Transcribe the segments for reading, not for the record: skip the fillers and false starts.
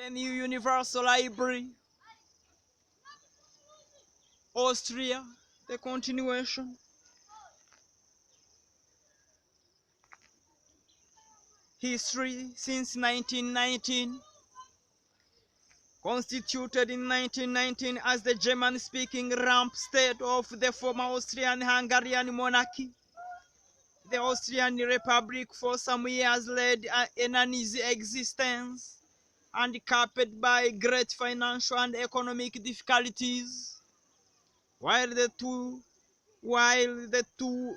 The new Universal Library, Austria, the continuation. History since 1919. Constituted in 1919 as the German-speaking rump state of the former Austrian-Hungarian monarchy, the Austrian Republic for some years led an uneasy existence, handicapped by great financial and economic difficulties, while the two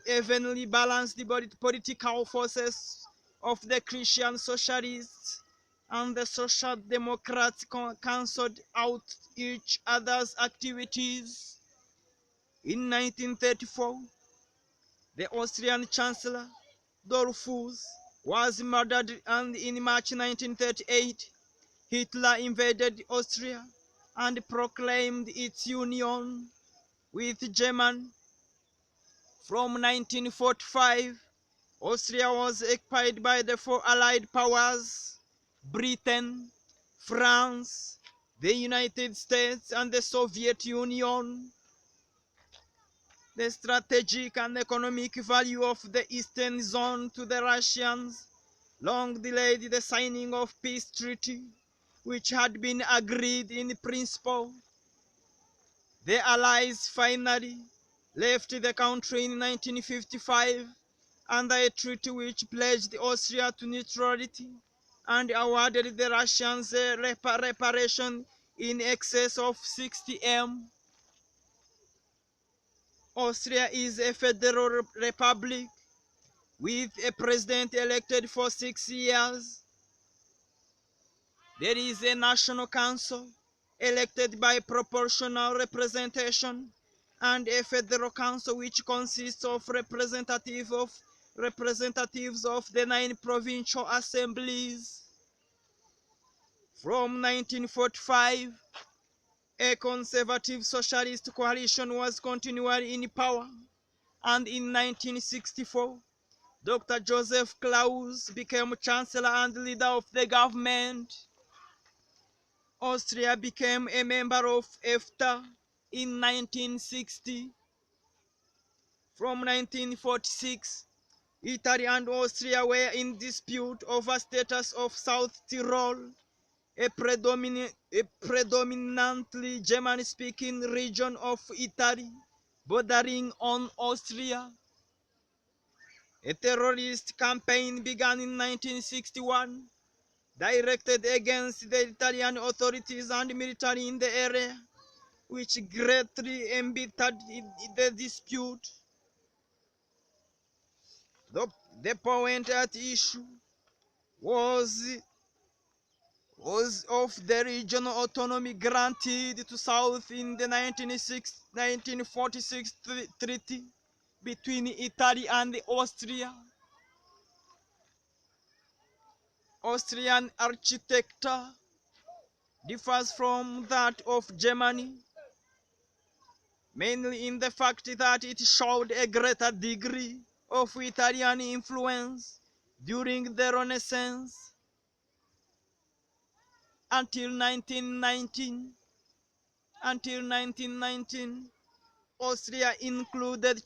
evenly balanced the political forces of the Christian Socialists and the Social Democrats cancelled out each other's activities. In 1934, the Austrian Chancellor Dollfuss was murdered, and in March 1938, Hitler invaded Austria and proclaimed its union with Germany. From 1945, Austria was occupied by the four Allied powers: Britain, France, the United States, and the Soviet Union. The strategic and economic value of the Eastern Zone to the Russians long delayed the signing of peace treaty, which had been agreed in principle. The Allies finally left the country in 1955 under a treaty which pledged Austria to neutrality and awarded the Russians a reparation in excess of 60 M. Austria is a federal republic with a president elected for 6 years. There is a national council elected by proportional representation and a federal council which consists of representatives of the 9 provincial assemblies. From 1945, a conservative socialist coalition was continually in power, and in 1964, Dr. Joseph Klaus became chancellor and leader of the government. Austria became a member of EFTA in 1960. From 1946, Italy and Austria were in dispute over status of South Tyrol, a predominantly German-speaking region of Italy bordering on Austria. A terrorist campaign began in 1961, directed against the Italian authorities and military in the area, which greatly embittered the dispute. The point at issue was of the regional autonomy granted to South in the 1946 treaty between Italy and Austria. Austrian architecture differs from that of Germany, mainly in the fact that it showed a greater degree of Italian influence during the Renaissance. Until 1919, Austria included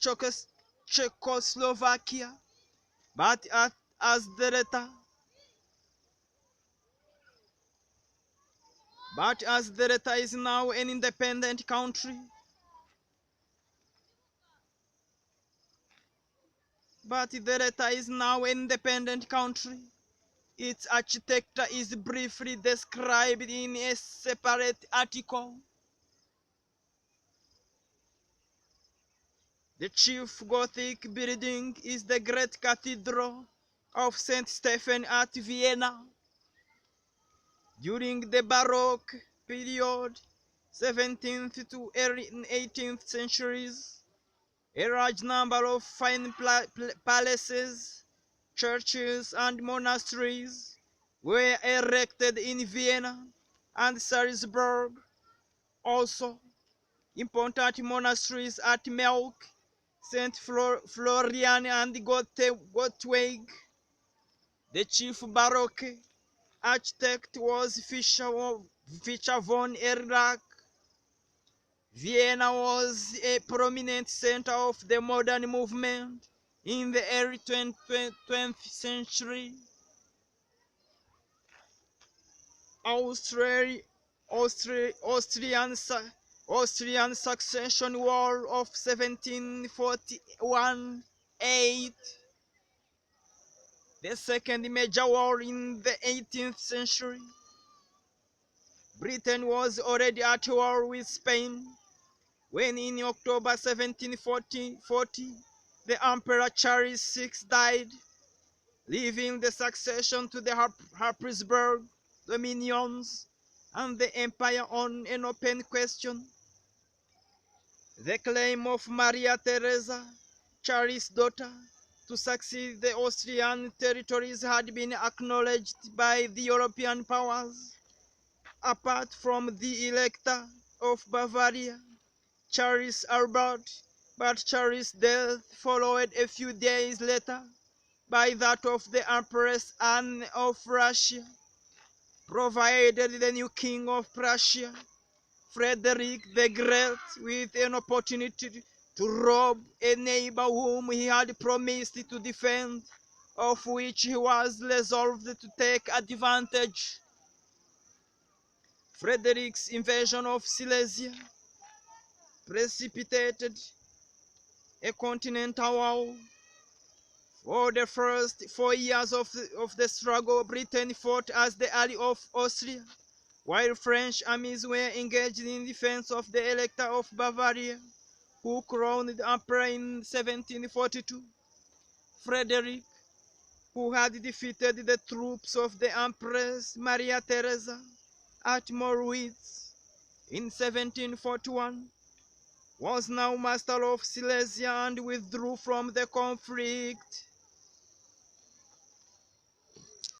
Czechoslovakia, but as the latter is now an independent country. Its architecture is briefly described in a separate article. The chief Gothic building is the Great Cathedral of St. Stephen at Vienna. During the Baroque period, 17th to 18th centuries, a large number of fine palaces, churches, and monasteries were erected in Vienna and Salzburg. Also, important monasteries at Melk, St. Florian, and Gottweig. The chief Baroque architect was Fischer von Erlach. Vienna was a prominent center of the modern movement in the early 20th century. Austrian Succession War of 1741-8, the second major war in the 18th century. Britain was already at war with Spain when in October 1740 the Emperor Charles VI died, leaving the succession to the Habsburg dominions and the empire on an open question. The claim of Maria Theresa, Charles' daughter, to succeed the Austrian territories had been acknowledged by the European powers. Apart from the Elector of Bavaria, Charles Albert, but Charles' death followed a few days later by that of the Empress Anne of Russia, provided the new king of Prussia, Frederick the Great, with an opportunity to rob a neighbor whom he had promised to defend, of which he was resolved to take advantage. Frederick's invasion of Silesia precipitated a continental war. For the first 4 years of the struggle, Britain fought as the ally of Austria, while French armies were engaged in defense of the Elector of Bavaria, who crowned the emperor in 1742. Frederick, who had defeated the troops of the Empress Maria Theresa at Morawitz in 1741, was now master of Silesia and withdrew from the conflict.